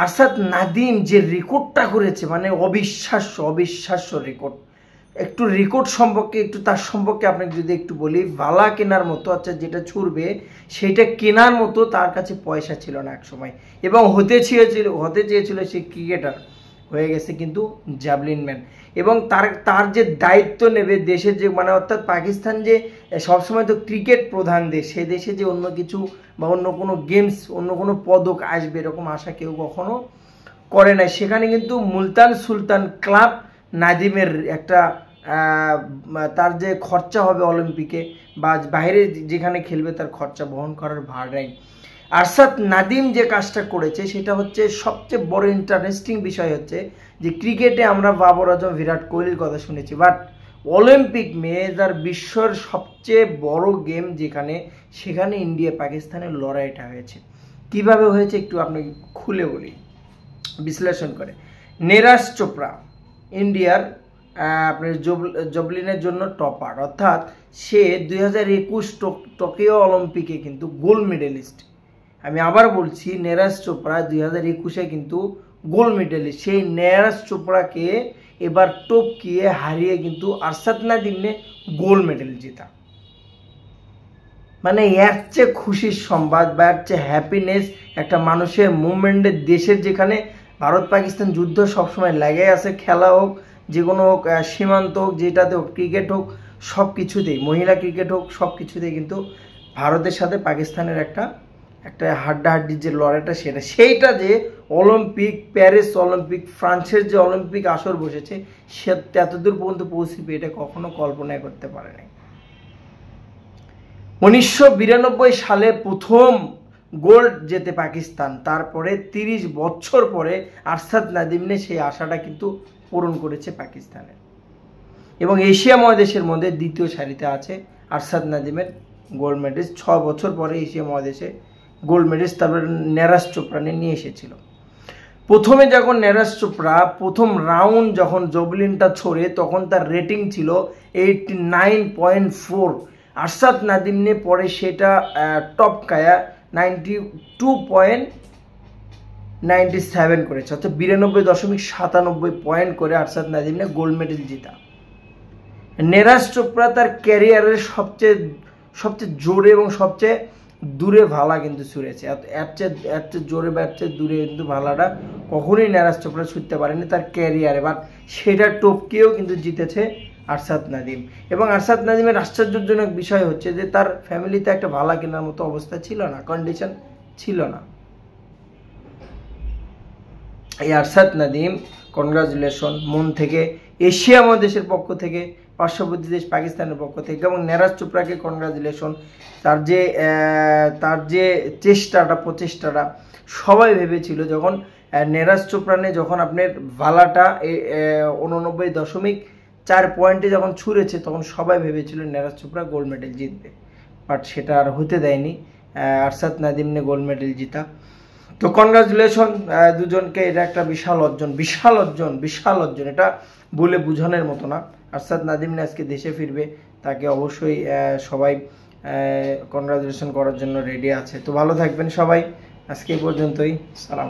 আরশাদ নাদিম যে রেকর্ডটা করেছে, মানে অবিশ্বাস্য অবিশ্বাস্য রেকর্ড। একটু রেকর্ড সম্পর্কে, একটু তার সম্পর্কে আপনাকে যদি একটু বলি, ভালা কেনার মতো, আচ্ছা যেটা ছুড়বে সেইটা কেনার মতো তার কাছে পয়সা ছিল না এক সময়, এবং হতে চেয়েছিল সে ক্রিকেটার, হয়ে গেছে কিন্তু জ্যাভলিন ম্যান। এবং তার যে দায়িত্ব নেবে দেশের, যে মানে অর্থাৎ পাকিস্তান যে সবসময় তো ক্রিকেট প্রধান দেশ, সে দেশে যে অন্য কিছু বা অন্য কোনো গেমস, অন্য কোনো পদক আসবে এরকম আশা কেউ কখনো করে নাই। সেখানে কিন্তু মুলতান সুলতান ক্লাব নাদিমের একটা তার যে খরচা হবে অলিম্পিকে বা বাইরে যেখানে খেলবে তার খরচা বহন করার ভার নেই। আরশাদ নাদিম যে কাজটা করেছে সেটা হচ্ছে সবচেয়ে বড় ইন্টারেস্টিং বিষয় হচ্ছে যে ক্রিকেটে আমরা বাবর আজম, বিরাট কোহলির কথা শুনেছি, বাট অলিম্পিক মেয়েদের বিশ্বর সবচেয়ে বড় গেম যেখানে, সেখানে ইন্ডিয়া পাকিস্তানের লড়াইটা হয়েছে। কিভাবে হয়েছে একটু আপনাকে খুলে বলি, বিশ্লেষণ করে। নীরাজ চোপড়া ইন্ডিয়ার আপনার জবলিনের জন্য টপার, অর্থাৎ সে 2021 টোকিও অলিম্পিকে কিন্তু গোল্ড মেডেলিস্ট। আমি আবার বলছি, নীরাজ চোপড়া 2021-এ কিন্তু গোল্ড মেডেলিস্ট। সেই নীরাজ চোপড়াকে এবার টপকিয়ে হারিয়ে কিন্তু আরশাদ নাদিমে গোল্ড মেডেল জেতা। মানে এর চেয়ে খুশির সংবাদ বা এর চেয়ে হ্যাপিনেস একটা মানুষের মুভমেন্টের, দেশের যেখানে ভারত পাকিস্তান যুদ্ধ সবসময় লেগে আছে, খেলা হোক, যে কোনো হোক, সীমান্ত হোক, যেটাতে হোক, ক্রিকেট হোক, সব কিছুতেই, মহিলা ক্রিকেট হোক, সব কিছুতেই কিন্তু ভারতের সাথে পাকিস্তানের একটা হাড্ডাহাড্ডির যে লড়াইটা, সেইটা যে অলিম্পিক, প্যারিস অলিম্পিক, ফ্রান্সের যে অলিম্পিক আসর বসেছে, সে এতদূর পর্যন্ত পৌঁছবে এটা কখনো কল্পনাই করতে পারে নাই। 1992 সালে প্রথম গোল্ড জেতে পাকিস্তান, তারপরে 30 বছর পরে আরশাদ নাদিমনে সেই আশাটা কিন্তু পূরণ করেছে পাকিস্তানের, এবং এশিয়া মহাদেশের মধ্যে দ্বিতীয় সারিতে আছে আরশাদ নাদিমের গোল্ড মেডেলিস্ট। 6 বছর পরে এশিয়া মহাদেশে গোল্ড মেডেলিস্ট তারপরে নীরাজ চোপড়া নিয়ে এসেছিল। প্রথমে যখন নীরাজ চোপড়া প্রথম রাউন্ড যখন জবলিনটা ছোড়ে, তখন তার রেটিং ছিল 89.4। আরশাদ নাদিমনে পরে সেটা টপ কায়া 92.97 করেছে, অর্থাৎ 92.97 পয়েন্ট করে আরশাদ নাদিমনে গোল্ড মেডেল জেতা। নীরাজ চোপড়া তার ক্যারিয়ারের সবচেয়ে জোরে এবং সবচেয়ে দূরে ভালা কিন্তু ছুঁড়েছে। এর চেয়ে জোরে বা এর চেয়ে দূরে কিন্তু ভালাটা কখনোই নীরাজ চোপড়া ছুটতে পারেনি তার ক্যারিয়ারে, বাট সেটা টপকেও কিন্তু জিতেছে আরশাদ নাদিম। এবং আরশাদ নাদিমের আশ্চর্যজনক বিষয় হচ্ছে যে তার ফ্যামিলিতে একটা ভালা কেনার মতো অবস্থা ছিল না, কন্ডিশন ছিল না। এই আরশাদ নাদিম, কনগ্রাচুলেশন মন থেকে, এশিয়া মহাদেশের পক্ষ থেকে, পার্শ্ববর্তী দেশ পাকিস্তানের পক্ষ থেকে, এবং নীরাজ চোপড়াকে কনগ্রাচুলেশন। তার যে প্রচেষ্টাটা সবাই ভেবেছিল, যখন নীরাজ চোপড়া যখন আপনার ভালাটা 89.4 পয়েন্টে যখন ছুঁড়েছে, তখন সবাই ভেবেছিল নীরাজ চোপড়া গোল্ড মেডেল জিতবে, বাট সেটা আর হতে দেয়নি। আরশাদ নাদিমনে গোল্ড মেডেল জিতা। তো কনগ্রাচুলেশন দুজনকে, এটা একটা বিশাল অর্জন, এটা বলে বোঝানোর মতো না। আরশাদ নাদিমনে আজকে দেশে ফিরবে, তাকে অবশ্যই সবাই কনগ্রাচুলেশন করার জন্য রেডি আছে। তো ভালো থাকবেন সবাই, আজকে এই পর্যন্তই, সালাম।